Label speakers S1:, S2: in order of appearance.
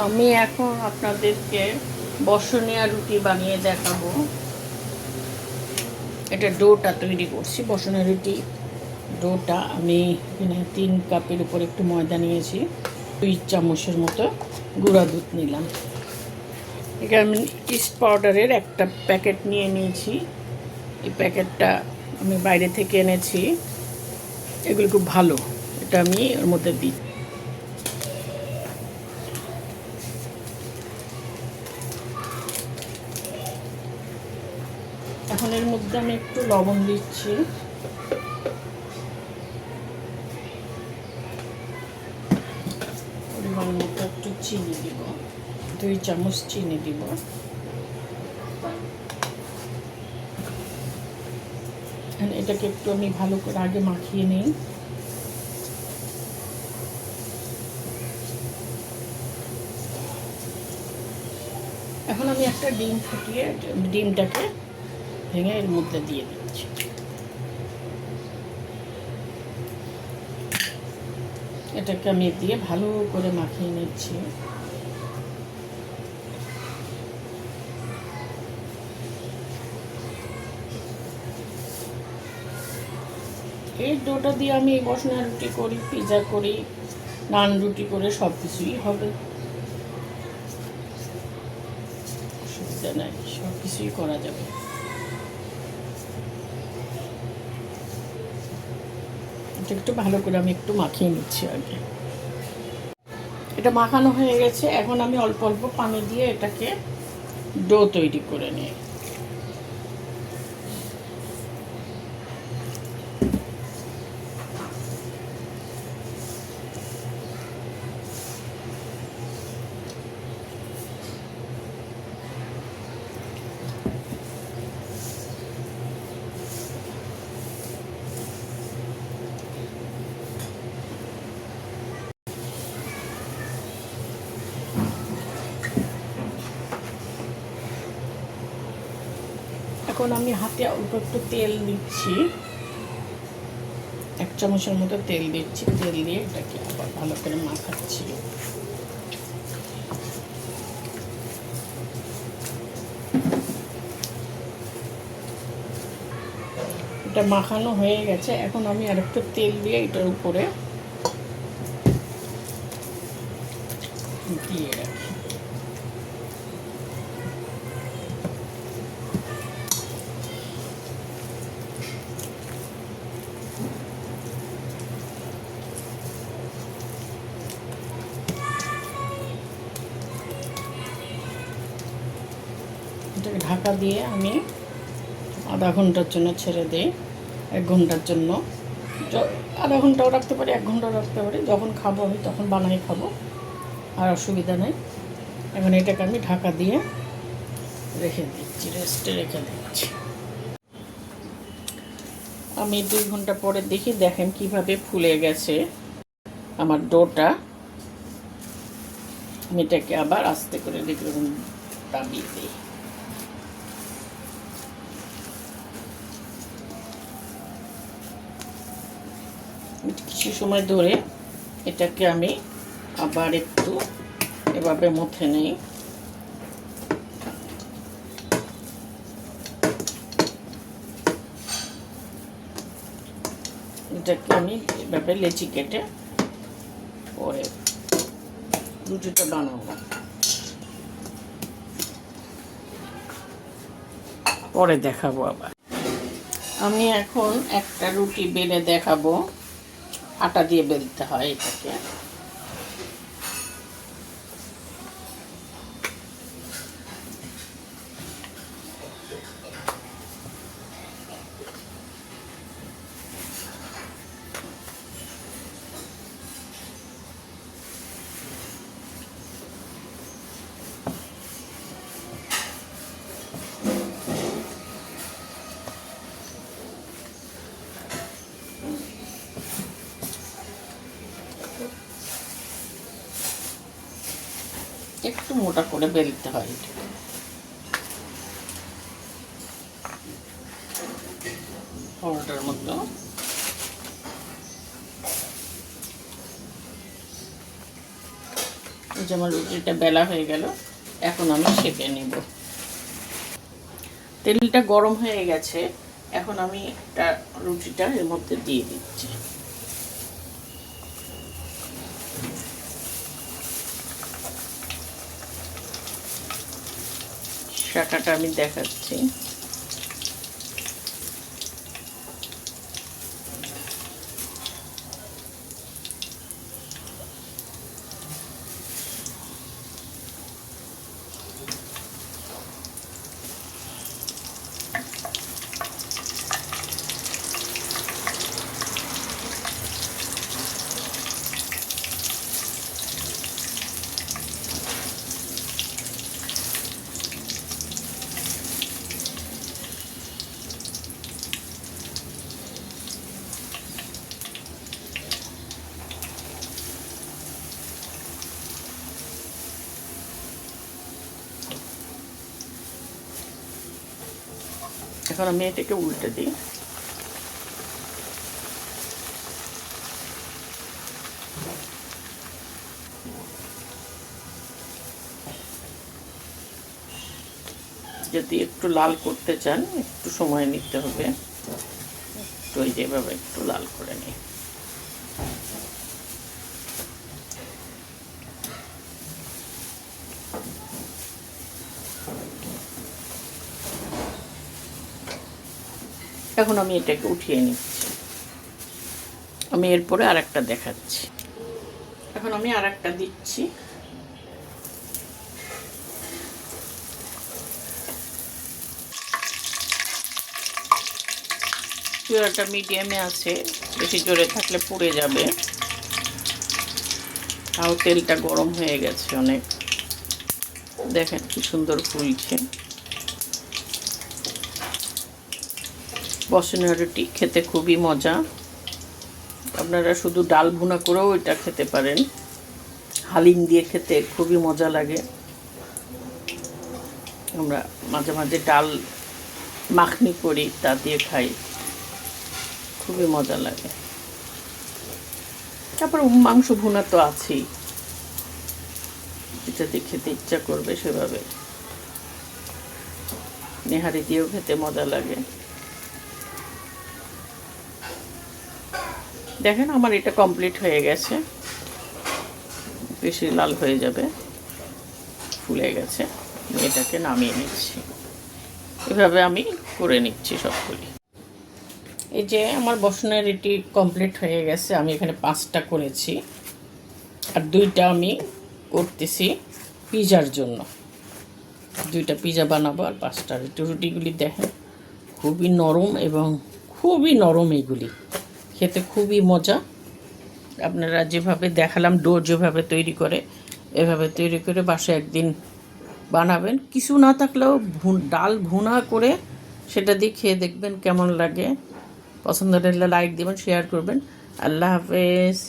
S1: আমি এখন আপনাদেরকে বসনিয়া রুটি বানিয়ে দেখাবো। এটা ডোটা তৈরি করছি। বসনিয়া রুটি ডোটা আমি এখানে 3 কাপের উপর একটু ময়দা নিয়েছি, 2 চামচের মতো গুঁড়া দুধ নিলাম। এখানে আমি ইস্ট পাউডারের একটা প্যাকেট নিয়ে নিয়েছি। এই প্যাকেটটা আমি বাইরে থেকে এনেছি। এগুলো খুব ভালো, এটা আমি ওর মধ্যে দিই। এখন এর মধ্যে আমি একটু লবণ দিচ্ছি, পরিমাণ মতো একটু চিনি দিব, 2 চামচ চিনি দিব। এটাকে একটু আমি ভালো করে আগে মাখিয়ে নিই। এখন আমি একটা ডিম ফুটিয়ে ডিমটাকে ভেঙে এর মধ্যে দিয়ে দিচ্ছি। এটাকে আমি দিয়ে ভালো করে মাখিয়ে নিচ্ছি। এই ডোটা দিয়ে আমি বসনা রুটি করি, পিৎজা করি, নান রুটি করে সব কিছুই হবে, অসুবিধা নাই, সব কিছুই করা যাবে। এটা একটু ভালো করে আমি একটু মাখিয়ে নিচ্ছি আগে। এটা মাখানো হয়ে গেছে। এখন আমি অল্প অল্প পানি দিয়ে এটাকে ডো তৈরি করে নিই। এখন আমি হাতে অল্প একটু তেল দিচ্ছি, 1 চামচের মতো তেল দিচ্ছি। তেল দিয়ে এটাকে আবার ভালো করে মাখাচ্ছি। এটা মাখানো হয়ে গেছে। এখন আমি আর একটু তেল দিয়ে এটার উপরে দিয়ে রাখি। এটাকে ঢাকা দিয়ে আমি আধা ঘন্টার জন্য ছেড়ে দিই। 1 ঘন্টার জন্য, আধা ঘন্টাও রাখতে পারি, 1 ঘন্টাও রাখতে পারি। যখন খাবো আমি তখন বানাই খাবো, আর অসুবিধা নেই। এখন এটাকে আমি ঢাকা দিয়ে রেখে দিচ্ছি, রেস্টে রেখে দিচ্ছি। আমি 2 ঘন্টা পরে দেখি, দেখেন কিভাবে ফুলে গেছে আমার ডোটা। আমি এটাকে আবার আস্তে করে দেখলাম দাবিয়ে দিই। কিছু সময় ধরে এটাকে আমি আবার একটু এভাবে মুথে নেই। এটাকে আমি এভাবে লেচি কেটে পরে রুটিটা বানাবো, পরে দেখাবো আবার। আমি এখন একটা রুটি বেলে দেখাবো। আটা দিয়ে বেলতে হয় এটাকে। একটু মোটা করে বেলতে হয় এটা। পরোটার মতো এই যে আমার রুটিটা বেলা হয়ে গেল, এখন আমি সেঁকে নেব। তেলটা গরম হয়ে গেছে, এখন আমি একটা রুটিটা এর মধ্যে দিয়ে দিচ্ছি। শাঁকাটা আমি দেখাচ্ছি। এখন আমি এটাকে উল্টে দিই। যদি একটু লাল করতে চান একটু সময় নিতে হবে, তো যেভাবে একটু লাল করে নিই। এখন আমি এটাকে উঠিয়ে নিচ্ছি। আমি এরপরে আরেকটা দেখাচ্ছি। এখন আমি আরেকটা দিচ্ছি। চুলাটা মিডিয়ামে আছে, বেশি জোরে থাকলে পুড়ে যাবে। তাও তেলটা গরম হয়ে গেছে অনেক, দেখেন কি সুন্দর ফুলছে। বসানো রুটি খেতে খুবই মজা। আপনারা শুধু ডাল ভুনা করেও এটা খেতে পারেন, হালিম দিয়ে খেতে খুবই মজা লাগে। আমরা মাঝে মাঝে ডাল মাখনি করি, তা দিয়ে খাই, খুবই মজা লাগে। তারপর মাংস ভুনা তো আছেই, এটা দিয়ে খেতে ইচ্ছা করবে সেভাবে। নেহারি দিয়েও খেতে মজা লাগে। দেখেন আমার এটা কমপ্লিট হয়ে গেছে, বেশি লাল হয়ে যাবে, ফুলে গেছে। এটাকে নামিয়ে নিচ্ছি। এভাবে আমি করে নিচ্ছি সবগুলি। এই যে আমার বসানোর রুটি কমপ্লিট হয়ে গেছে। আমি এখানে 5টা করেছি, আর 2টা আমি করতেছি পিজার জন্য। 2টা পিজা বানাবো আর 5টা রুটিগুলি দেখেন খুবই নরম, এবং খুবই নরম এগুলি, খেতে খুবই মজা। আপনারা যেভাবে দেখালাম ডো যেভাবে তৈরি করে, এভাবে তৈরি করে বাসায় একদিন বানাবেন। কিছু না থাকলেও ডাল ভুনা করে সেটা দিয়ে খেয়ে দেখবেন কেমন লাগে। পছন্দ হলে লাইক দেবেন, শেয়ার করবেন। আল্লাহ হাফেজ।